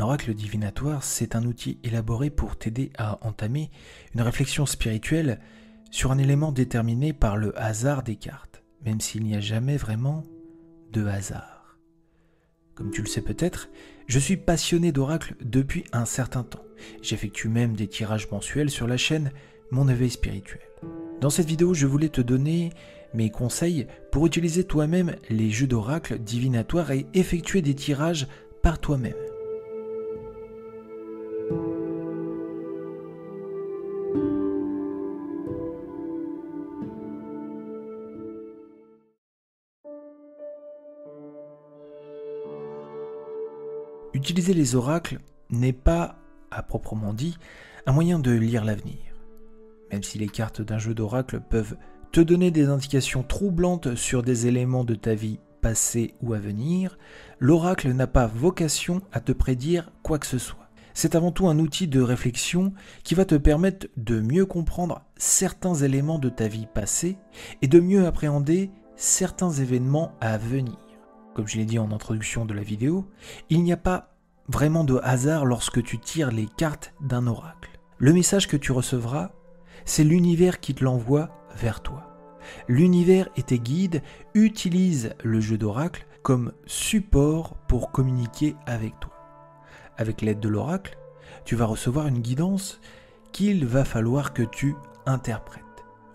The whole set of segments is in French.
Un oracle divinatoire, c'est un outil élaboré pour t'aider à entamer une réflexion spirituelle sur un élément déterminé par le hasard des cartes, même s'il n'y a jamais vraiment de hasard. Comme tu le sais peut-être, je suis passionné d'oracles depuis un certain temps. J'effectue même des tirages mensuels sur la chaîne Mon Éveil Spirituel. Dans cette vidéo, je voulais te donner mes conseils pour utiliser toi-même les jeux d'oracles divinatoires et effectuer des tirages par toi-même. Utiliser les oracles n'est pas, à proprement dit, un moyen de lire l'avenir. Même si les cartes d'un jeu d'oracle peuvent te donner des indications troublantes sur des éléments de ta vie passée ou à venir, l'oracle n'a pas vocation à te prédire quoi que ce soit. C'est avant tout un outil de réflexion qui va te permettre de mieux comprendre certains éléments de ta vie passée et de mieux appréhender certains événements à venir. Comme je l'ai dit en introduction de la vidéo, il n'y a pas vraiment de hasard lorsque tu tires les cartes d'un oracle. Le message que tu recevras, c'est l'univers qui te l'envoie vers toi. L'univers et tes guides utilisent le jeu d'oracle comme support pour communiquer avec toi. Avec l'aide de l'oracle, tu vas recevoir une guidance qu'il va falloir que tu interprètes.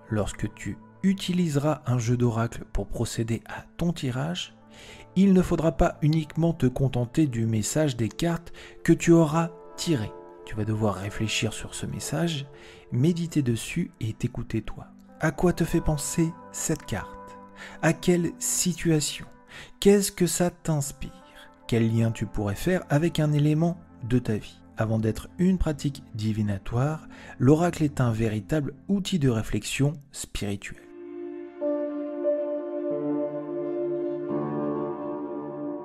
Lorsque tu utiliseras un jeu d'oracle pour procéder à ton tirage, il ne faudra pas uniquement te contenter du message des cartes que tu auras tiré. Tu vas devoir réfléchir sur ce message, méditer dessus et t'écouter toi. À quoi te fait penser cette carte? À quelle situation? Qu'est-ce que ça t'inspire? Quel lien tu pourrais faire avec un élément de ta vie? Avant d'être une pratique divinatoire, l'oracle est un véritable outil de réflexion spirituelle.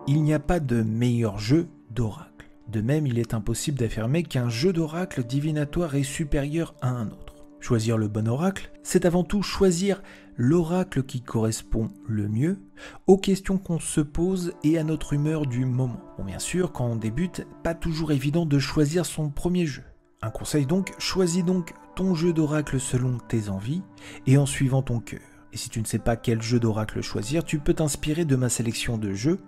Il n'y a pas de meilleur jeu d'oracle. De même, il est impossible d'affirmer qu'un jeu d'oracle divinatoire est supérieur à un autre. Choisir le bon oracle, c'est avant tout choisir l'oracle qui correspond le mieux aux questions qu'on se pose et à notre humeur du moment. Bon, bien sûr, quand on débute, pas toujours évident de choisir son premier jeu. Un conseil donc, choisis donc ton jeu d'oracle selon tes envies et en suivant ton cœur. Et si tu ne sais pas quel jeu d'oracle choisir, tu peux t'inspirer de ma sélection de jeux.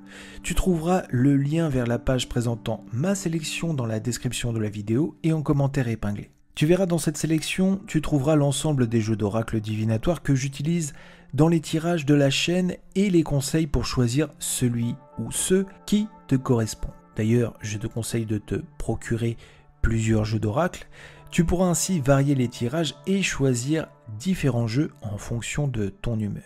Tu trouveras le lien vers la page présentant ma sélection dans la description de la vidéo et en commentaire épinglé. Tu verras dans cette sélection, tu trouveras l'ensemble des jeux d'oracle divinatoires que j'utilise dans les tirages de la chaîne et les conseils pour choisir celui ou ceux qui te correspondent. D'ailleurs, je te conseille de te procurer plusieurs jeux d'oracle. Tu pourras ainsi varier les tirages et choisir différents jeux en fonction de ton humeur.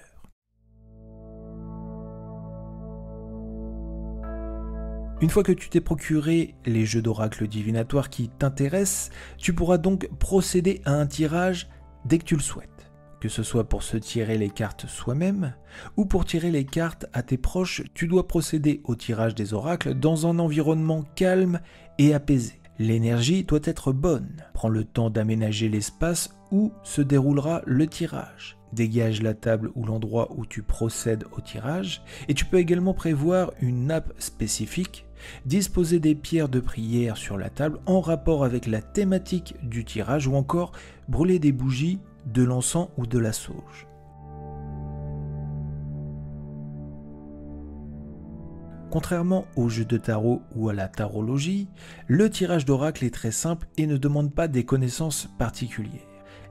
Une fois que tu t'es procuré les jeux d'oracle divinatoires qui t'intéressent, tu pourras donc procéder à un tirage dès que tu le souhaites. Que ce soit pour se tirer les cartes soi-même ou pour tirer les cartes à tes proches, tu dois procéder au tirage des oracles dans un environnement calme et apaisé. L'énergie doit être bonne. Prends le temps d'aménager l'espace où se déroulera le tirage. Dégage la table ou l'endroit où tu procèdes au tirage et tu peux également prévoir une nappe spécifique, disposer des pierres de prière sur la table en rapport avec la thématique du tirage ou encore brûler des bougies, de l'encens ou de la sauge. Contrairement au jeu de tarot ou à la tarologie, le tirage d'oracle est très simple et ne demande pas des connaissances particulières.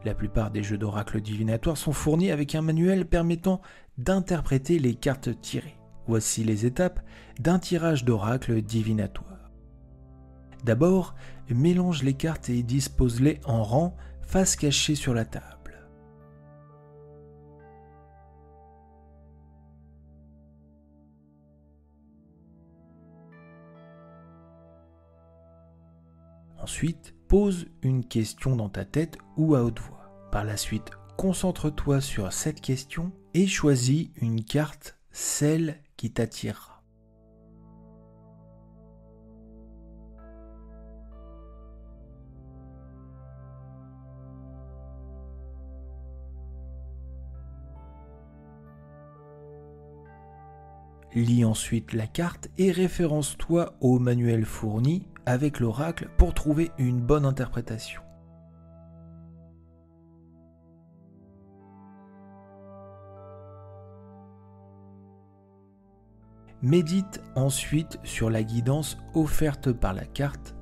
La plupart des jeux d'oracle divinatoires sont fournis avec un manuel permettant d'interpréter les cartes tirées. Voici les étapes d'un tirage d'oracle divinatoire. D'abord, mélange les cartes et dispose-les en rang face cachée sur la table. Ensuite, pose une question dans ta tête ou à haute voix. Par la suite, concentre-toi sur cette question et choisis une carte, celle qui t'attirera. Lis ensuite la carte et référence-toi au manuel fourni avec l'oracle pour trouver une bonne interprétation. Médite ensuite sur la guidance offerte par la carte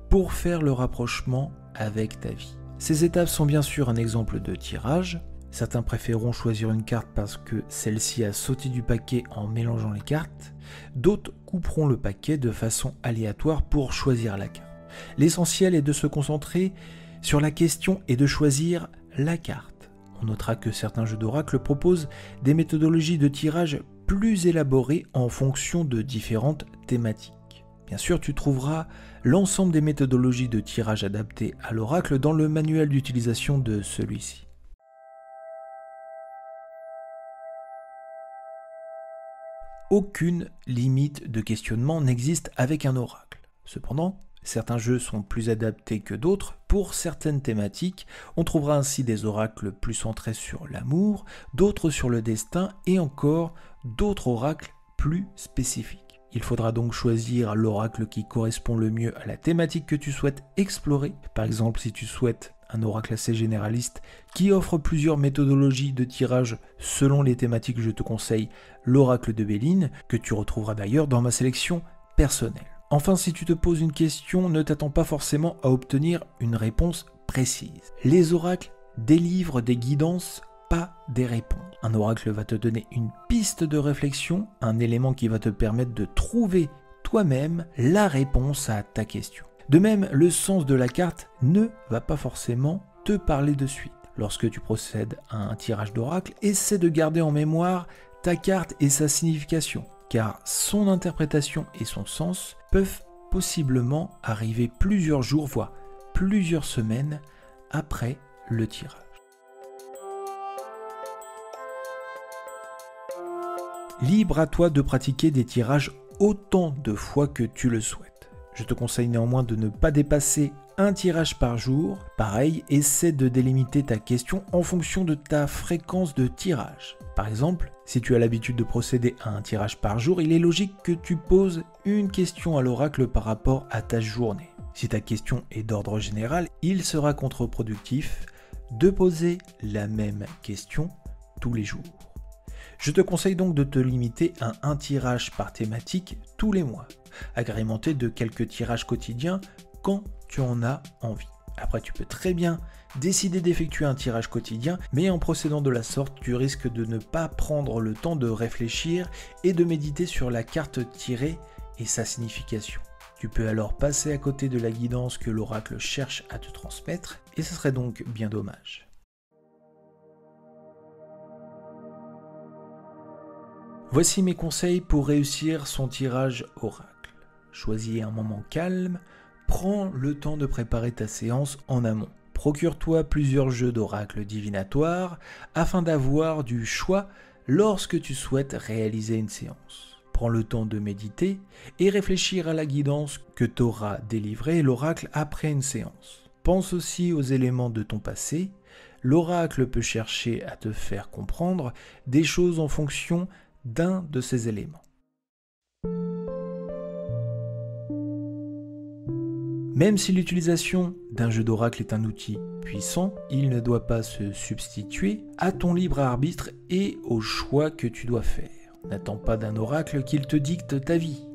pour faire le rapprochement avec ta vie. Ces étapes sont bien sûr un exemple de tirage. Certains préféreront choisir une carte parce que celle-ci a sauté du paquet en mélangeant les cartes. D'autres couperont le paquet de façon aléatoire pour choisir la carte. L'essentiel est de se concentrer sur la question et de choisir la carte. On notera que certains jeux d'oracle proposent des méthodologies de tirage plus élaborées en fonction de différentes thématiques. Bien sûr, tu trouveras l'ensemble des méthodologies de tirage adaptées à l'oracle dans le manuel d'utilisation de celui-ci. Aucune limite de questionnement n'existe avec un oracle. Cependant, certains jeux sont plus adaptés que d'autres pour certaines thématiques. On trouvera ainsi des oracles plus centrés sur l'amour, d'autres sur le destin et encore d'autres oracles plus spécifiques. Il faudra donc choisir l'oracle qui correspond le mieux à la thématique que tu souhaites explorer. Par exemple, si tu souhaites un oracle assez généraliste qui offre plusieurs méthodologies de tirage selon les thématiques, je te conseille l'oracle de Béline, que tu retrouveras d'ailleurs dans ma sélection personnelle. Enfin, si tu te poses une question, ne t'attends pas forcément à obtenir une réponse précise. Les oracles délivrent des guidances, pas des réponses. Un oracle va te donner une piste de réflexion, un élément qui va te permettre de trouver toi-même la réponse à ta question. De même, le sens de la carte ne va pas forcément te parler de suite. Lorsque tu procèdes à un tirage d'oracle, essaie de garder en mémoire ta carte et sa signification, car son interprétation et son sens peuvent possiblement arriver plusieurs jours, voire plusieurs semaines après le tirage. Libre à toi de pratiquer des tirages autant de fois que tu le souhaites. Je te conseille néanmoins de ne pas dépasser un tirage par jour. Pareil, essaie de délimiter ta question en fonction de ta fréquence de tirage. Par exemple, si tu as l'habitude de procéder à un tirage par jour, il est logique que tu poses une question à l'oracle par rapport à ta journée. Si ta question est d'ordre général, il sera contre-productif de poser la même question tous les jours. Je te conseille donc de te limiter à un tirage par thématique tous les mois, agrémenté de quelques tirages quotidiens quand tu en as envie. Après, tu peux très bien décider d'effectuer un tirage quotidien, mais en procédant de la sorte, tu risques de ne pas prendre le temps de réfléchir et de méditer sur la carte tirée et sa signification. Tu peux alors passer à côté de la guidance que l'oracle cherche à te transmettre, et ce serait donc bien dommage. Voici mes conseils pour réussir son tirage oracle. Choisis un moment calme, prends le temps de préparer ta séance en amont. Procure-toi plusieurs jeux d'oracle divinatoire afin d'avoir du choix lorsque tu souhaites réaliser une séance. Prends le temps de méditer et réfléchir à la guidance que t'aura délivré l'oracle après une séance. Pense aussi aux éléments de ton passé. L'oracle peut chercher à te faire comprendre des choses en fonction d'un de ces éléments. Même si l'utilisation d'un jeu d'oracle est un outil puissant, il ne doit pas se substituer à ton libre arbitre et aux choix que tu dois faire. N'attends pas d'un oracle qu'il te dicte ta vie.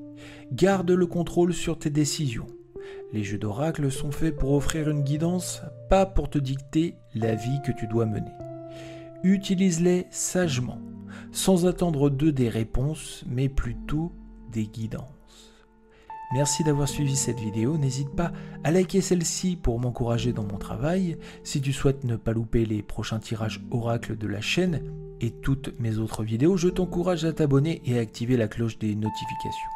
Garde le contrôle sur tes décisions. Les jeux d'oracle sont faits pour offrir une guidance, pas pour te dicter la vie que tu dois mener. Utilise-les sagement, sans attendre d'eux des réponses, mais plutôt des guidances. Merci d'avoir suivi cette vidéo, n'hésite pas à liker celle-ci pour m'encourager dans mon travail. Si tu souhaites ne pas louper les prochains tirages oracle de la chaîne et toutes mes autres vidéos, je t'encourage à t'abonner et à activer la cloche des notifications.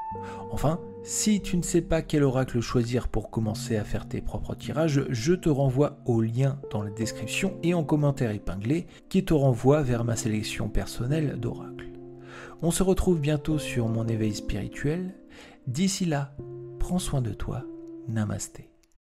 Enfin, si tu ne sais pas quel oracle choisir pour commencer à faire tes propres tirages, je te renvoie au lien dans la description et en commentaire épinglé qui te renvoie vers ma sélection personnelle d'oracles. On se retrouve bientôt sur mon éveil spirituel. D'ici là, prends soin de toi. Namasté.